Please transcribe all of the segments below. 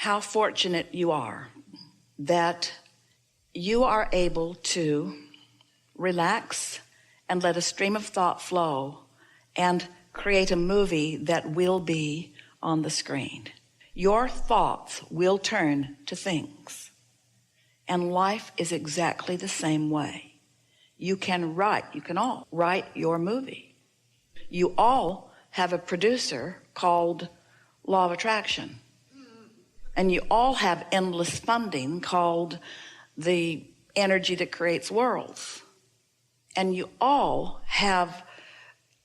how fortunate you are that you are able to relax and let a stream of thought flow and create a movie that will be on the screen. Your thoughts will turn to things. And life is exactly the same way. You can all write your movie. You all have a producer called Law of Attraction. And you all have endless funding called the energy that creates worlds. And you all have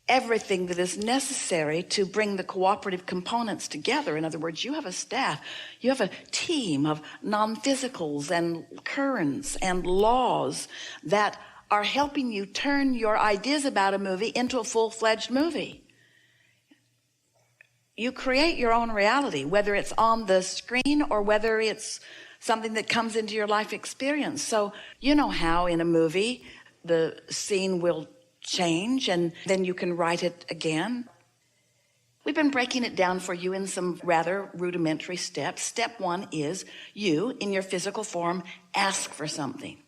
everything that is necessary to bring the cooperative components together. In other words, you have a staff, you have a team of non-physicals and currents and laws that are helping you turn your ideas about a movie into a full-fledged movie. You create your own reality, whether it's on the screen or whether it's something that comes into your life experience. So you know how in a movie the scene will change and then you can write it again. We've been breaking it down for you in some rather rudimentary steps. Step one is you, in your physical form, ask for something.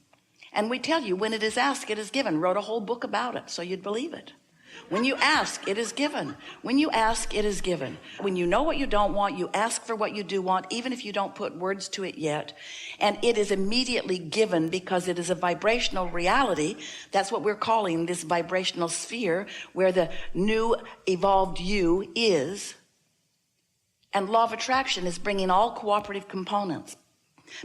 And we tell you when it is asked, it is given. Wrote a whole book about it so you'd believe it. When you ask, it is given. When you ask, it is given. When you know what you don't want, you ask for what you do want, even if you don't put words to it yet. And it is immediately given because it is a vibrational reality. That's what we're calling this vibrational sphere, where the new evolved you is. And law of attraction is bringing all cooperative components.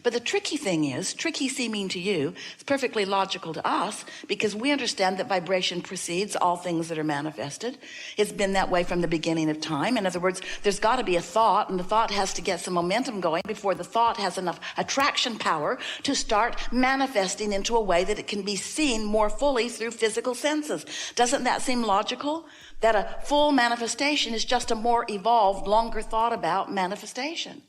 But the tricky thing is, tricky seeming to you, it's perfectly logical to us because we understand that vibration precedes all things that are manifested. It's been that way from the beginning of time. In other words, there's got to be a thought, and the thought has to get some momentum going before the thought has enough attraction power to start manifesting into a way that it can be seen more fully through physical senses. Doesn't that seem logical? That a full manifestation is just a more evolved, longer thought about manifestation.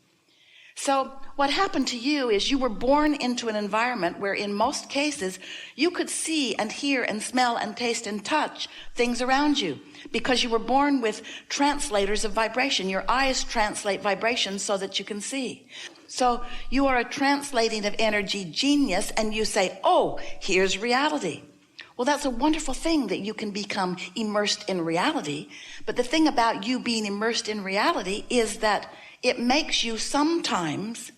So what happened to you is you were born into an environment where in most cases you could see and hear and smell and taste and touch things around you because you were born with translators of vibration. Your eyes translate vibration so that you can see. So you are a translating of energy genius and you say, oh, here's reality. Well, that's a wonderful thing that you can become immersed in reality. But the thing about you being immersed in reality is that it makes you sometimes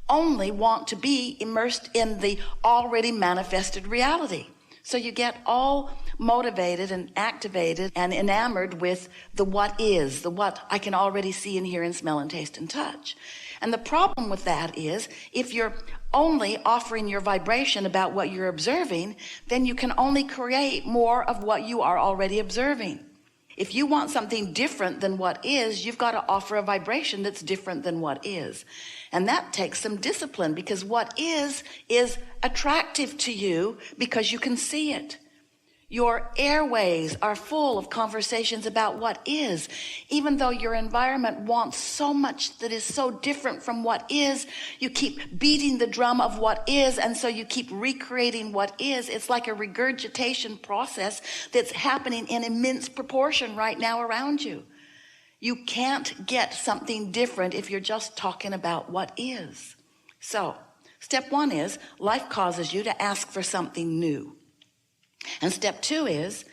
only want to be immersed in the already manifested reality. So you get all motivated and activated and enamored with the what is, the what I can already see and hear and smell and taste and touch. And the problem with that is if you're only offering your vibration about what you're observing, then you can only create more of what you are already observing. If you want something different than what is, you've got to offer a vibration that's different than what is. And that takes some discipline because what is attractive to you because you can see it. Your airways are full of conversations about what is. Even though your environment wants so much that is so different from what is, you keep beating the drum of what is, and so you keep recreating what is. It's like a regurgitation process that's happening in immense proportion right now around you. You can't get something different if you're just talking about what is. So, step one is life causes you to ask for something new. And step two is,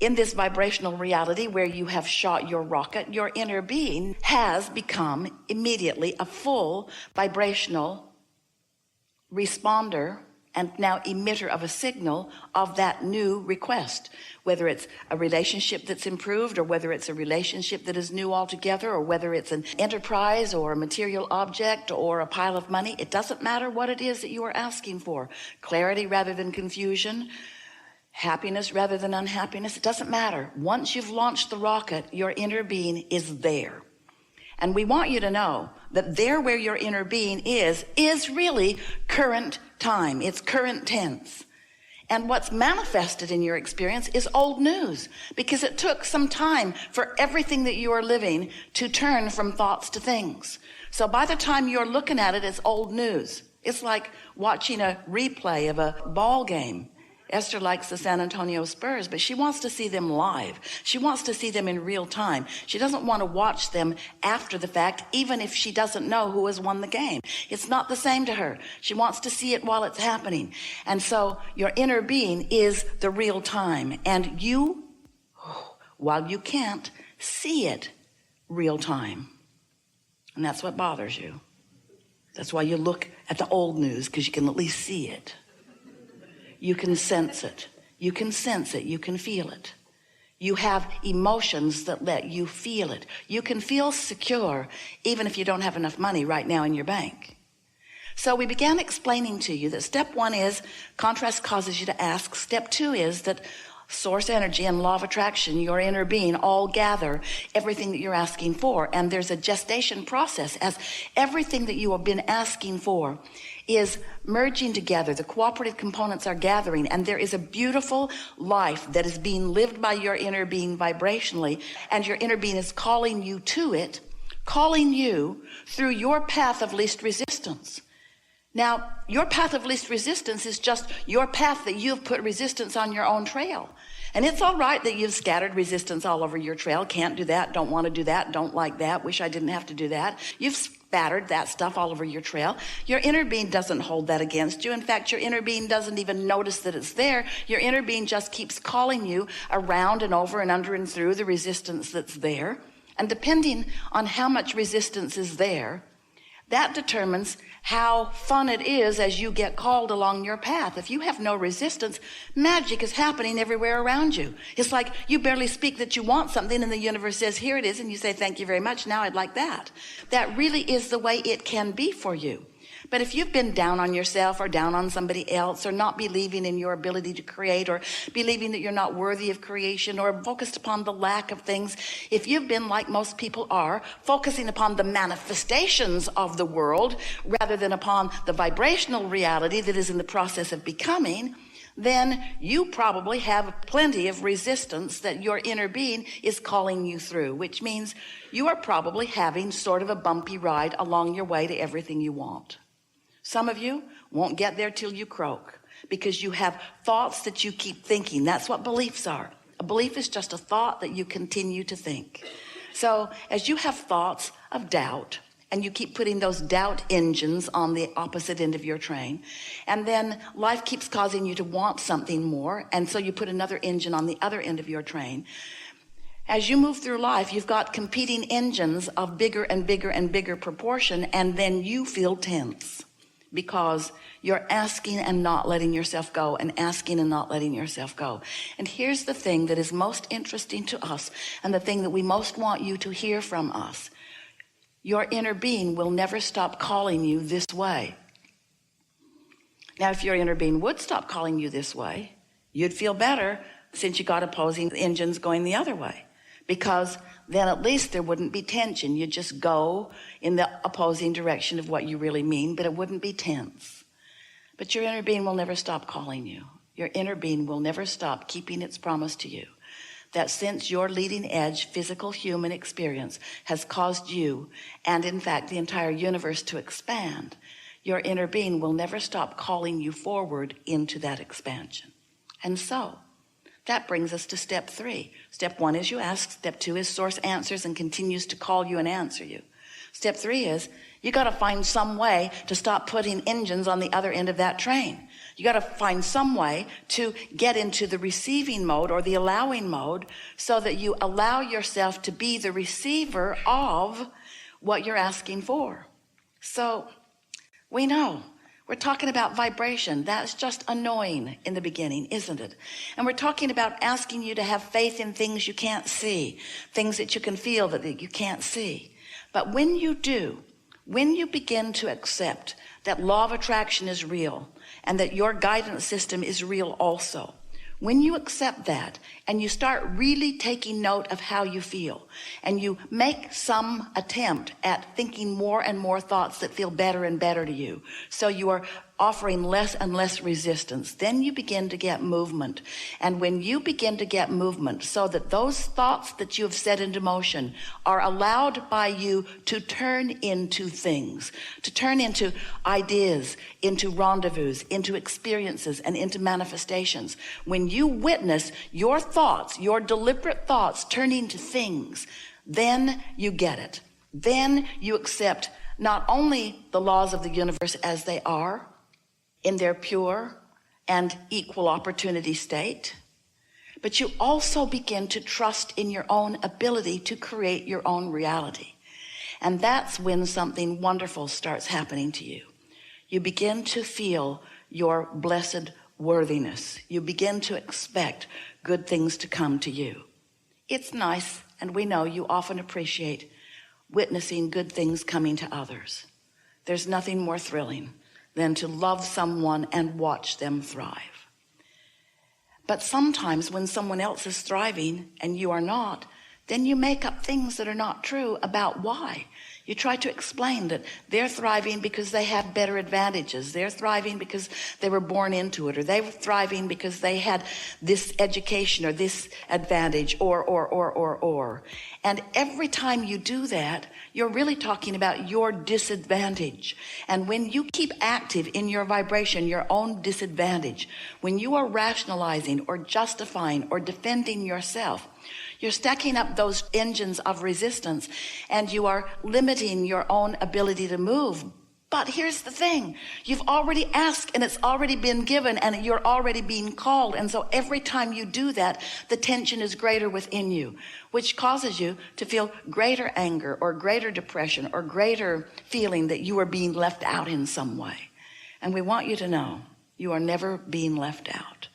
in this vibrational reality where you have shot your rocket, your inner being has become immediately a full vibrational responder and now emitter of a signal of that new request. Whether it's a relationship that's improved or whether it's a relationship that is new altogether or whether it's an enterprise or a material object or a pile of money, it doesn't matter what it is that you are asking for. Clarity rather than confusion, happiness rather than unhappiness, it doesn't matter. Once you've launched the rocket, your inner being is there. And we want you to know that there where your inner being is really current time. It's current tense. And what's manifested in your experience is old news because it took some time for everything that you are living to turn from thoughts to things. So by the time you're looking at it, it's old news. It's like watching a replay of a ball game. Esther likes the San Antonio Spurs, but she wants to see them live. She wants to see them in real time. She doesn't want to watch them after the fact, even if she doesn't know who has won the game. It's not the same to her. She wants to see it while it's happening. And so your inner being is the real time. And you, while you can't see it real time, and that's what bothers you. That's why you look at the old news, because you can at least see it. You can sense it. You can sense it. You can feel it. You have emotions that let you feel it. You can feel secure even if you don't have enough money right now in your bank. So we began explaining to you that step 1 is contrast causes you to ask. Step 2 is that source energy and law of attraction, your inner being, all gather everything that you're asking for. And there's a gestation process as everything that you have been asking for is merging together. The cooperative components are gathering, and there is a beautiful life that is being lived by your inner being vibrationally, and your inner being is calling you to it, calling you through your path of least resistance. Now, your path of least resistance is just your path that you've put resistance on your own trail. And it's all right that you've scattered resistance all over your trail. Can't do that, don't want to do that, don't like that, wish I didn't have to do that. You've spattered that stuff all over your trail. Your inner being doesn't hold that against you. In fact, your inner being doesn't even notice that it's there. Your inner being just keeps calling you around and over and under and through the resistance that's there. And depending on how much resistance is there, that determines how fun it is as you get called along your path. If you have no resistance, magic is happening everywhere around you. It's like you barely speak that you want something and the universe says, here it is, and you say, thank you very much, now I'd like that. That really is the way it can be for you. But if you've been down on yourself or down on somebody else, or not believing in your ability to create, or believing that you're not worthy of creation, or focused upon the lack of things, if you've been, like most people are, focusing upon the manifestations of the world rather than upon the vibrational reality that is in the process of becoming, then you probably have plenty of resistance that your inner being is calling you through, which means you are probably having sort of a bumpy ride along your way to everything you want. Some of you won't get there till you croak, because you have thoughts that you keep thinking. That's what beliefs are. A belief is just a thought that you continue to think. So as you have thoughts of doubt, and you keep putting those doubt engines on the opposite end of your train, and then life keeps causing you to want something more, and so you put another engine on the other end of your train. As you move through life, you've got competing engines of bigger and bigger and bigger proportion, and then you feel tense because you're asking and not letting yourself go, and asking and not letting yourself go. And here's the thing that is most interesting to us, and the thing that we most want you to hear from us. Your inner being will never stop calling you this way. Now, if your inner being would stop calling you this way, you'd feel better, since you got opposing engines going the other way, because then at least there wouldn't be tension. You'd just go in the opposing direction of what you really mean, but it wouldn't be tense. But your inner being will never stop calling you. Your inner being will never stop keeping its promise to you, that since your leading edge physical human experience has caused you, and in fact the entire universe, to expand, your inner being will never stop calling you forward into that expansion. And so that brings us to step 3. Step 1 is you ask. Step 2 is source answers and continues to call you and answer you. Step 3 is you got to find some way to stop putting engines on the other end of that train. You got to find some way to get into the receiving mode, or the allowing mode, so that you allow yourself to be the receiver of what you're asking for. So we know we're talking about vibration. That's just annoying in the beginning, isn't it? And we're talking about asking you to have faith in things you can't see, things that you can feel that you can't see. But when you do, when you begin to accept that law of attraction is real, and that your guidance system is real also, when you accept that and you start really taking note of how you feel, and you make some attempt at thinking more and more thoughts that feel better and better to you, so you are offering less and less resistance, then you begin to get movement. And when you begin to get movement, so that those thoughts that you have set into motion are allowed by you to turn into things, to turn into ideas, into rendezvous, into experiences, and into manifestations. When you witness your thoughts, your deliberate thoughts turn into things, then you get it. Then you accept not only the laws of the universe as they are, in their pure and equal opportunity state, but you also begin to trust in your own ability to create your own reality. And that's when something wonderful starts happening to you. You begin to feel your blessed worthiness. You begin to expect good things to come to you. It's nice, and we know you often appreciate witnessing good things coming to others. There's nothing more thrilling than to love someone and watch them thrive. But sometimes when someone else is thriving and you are not, then you make up things that are not true about why. You try to explain that they're thriving because they have better advantages. They're thriving because they were born into it, or they were thriving because they had this education or this advantage, or. And every time you do that, you're really talking about your disadvantage. And when you keep active in your vibration, your own disadvantage, when you are rationalizing or justifying or defending yourself, you're stacking up those engines of resistance, and you are limiting your own ability to move. But here's the thing. You've already asked, and it's already been given, and you're already being called. And so every time you do that, the tension is greater within you, which causes you to feel greater anger or greater depression or greater feeling that you are being left out in some way. And we want you to know you are never being left out.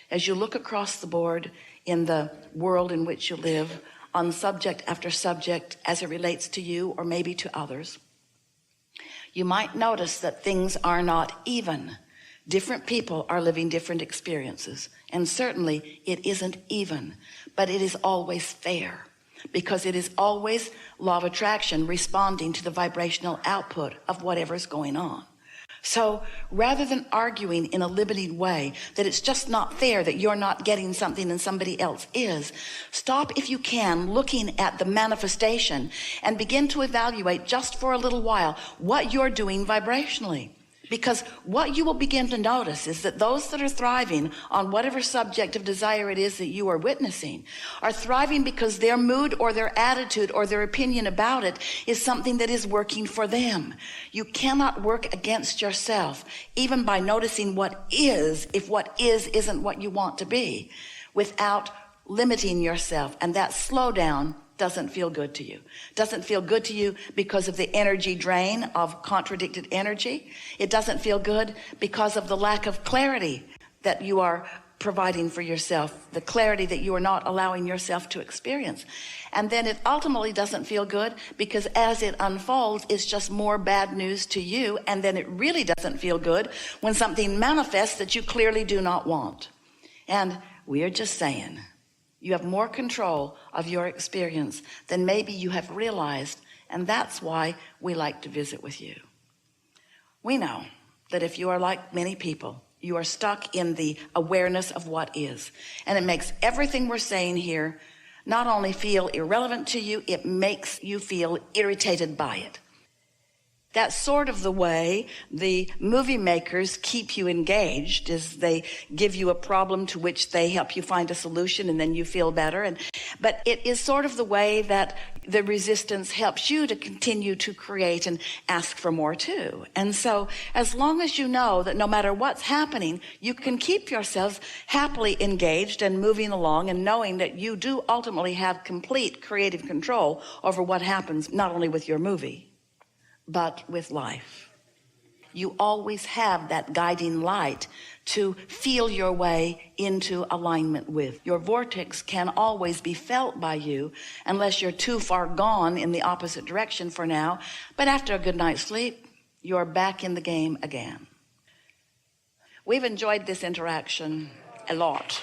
As you look across the board in the world in which you live, on subject after subject as it relates to you or maybe to others, you might notice that things are not even. Different people are living different experiences, and certainly it isn't even, but it is always fair, because it is always law of attraction responding to the vibrational output of whatever's going on. So rather than arguing in a limited way that it's just not fair that you're not getting something and somebody else is, stop, if you can, looking at the manifestation and begin to evaluate just for a little while what you're doing vibrationally. Because what you will begin to notice is that those that are thriving on whatever subject of desire it is that you are witnessing are thriving because their mood or their attitude or their opinion about it is something that is working for them. You cannot work against yourself, even by noticing what is, if what is isn't what you want to be, without limiting yourself. And that slowdown doesn't feel good to you. Doesn't feel good to you because of the energy drain of contradicted energy. It doesn't feel good because of the lack of clarity that you are providing for yourself, the clarity that you are not allowing yourself to experience. And then it ultimately doesn't feel good because as it unfolds, it's just more bad news to you. And then it really doesn't feel good when something manifests that you clearly do not want. And we are just saying, you have more control of your experience than maybe you have realized, and that's why we like to visit with you. We know that if you are like many people, you are stuck in the awareness of what is, and it makes everything we're saying here not only feel irrelevant to you, it makes you feel irritated by it. That's sort of the way the movie makers keep you engaged, is they give you a problem to which they help you find a solution, and then you feel better. But it is sort of the way that the resistance helps you to continue to create and ask for more too. And so as long as you know that no matter what's happening, you can keep yourself happily engaged and moving along, and knowing that you do ultimately have complete creative control over what happens, not only with your movie, but with life. You always have that guiding light to feel your way into alignment with. Your vortex can always be felt by you unless you're too far gone in the opposite direction for now. But after a good night's sleep, you're back in the game again. We've enjoyed this interaction a lot.